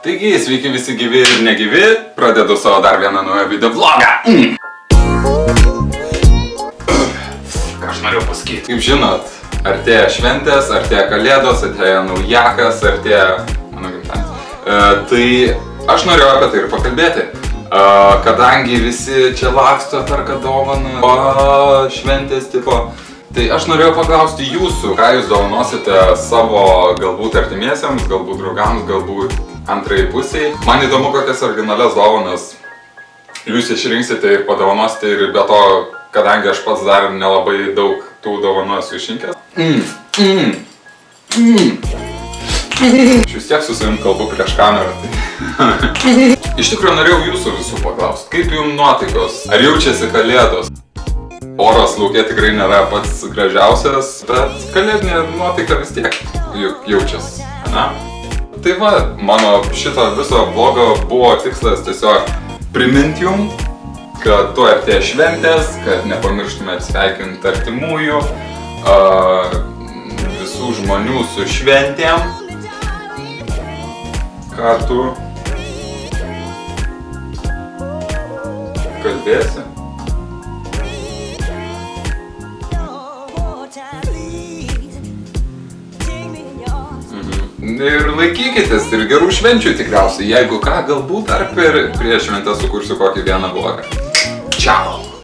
Taigi, sveiki visi gyvi ir negyvi, pradedu savo dar vieną naują video vlogą. Ką aš norėjau pasakyti? Kaip žinot, artėja šventės, artėja kalėdos, artėja naujakas, artėja mano gimtadienis. Tai aš norėjau apie tai ir pakalbėti. Kadangi visi čia laksto, perka dovaną, šventės tipo. Tai aš norėjau paklausti jūsų, ką jūs dovanosite savo galbūt artimiesiems, galbūt draugams, galbūt antrai pusiai. Man įdomu, kokias originalias dovanas jūs išrinksite ir padovanosite ir be to, kadangi aš pats dar nelabai daug tų dovanų esu išrinkęs. Aš vis tiek su savim kalbu prieš kamerą. Iš tikrųjų norėjau jūsų visų paklausti, kaip jums nuotaikos? Ar jaučiasi kalėdos? Oras lauke tikrai nėra pats gražiausias, bet kalėdinė nuotaika vis tiek jaučiasi, ne? Tai va, mano šito viso vlogo buvo tikslas tiesiog priminti jums, kad tuo artėja šventės, kad nepamirštumėt sveikinti artimųjų, visų žmonių su šventėm. Ką tu kalbėsi? Ir laikykitės ir gerų švenčių tikriausiai, jeigu ką, galbūt dar prieš šventę sukursiu kokį vieną vlogą. Čiau!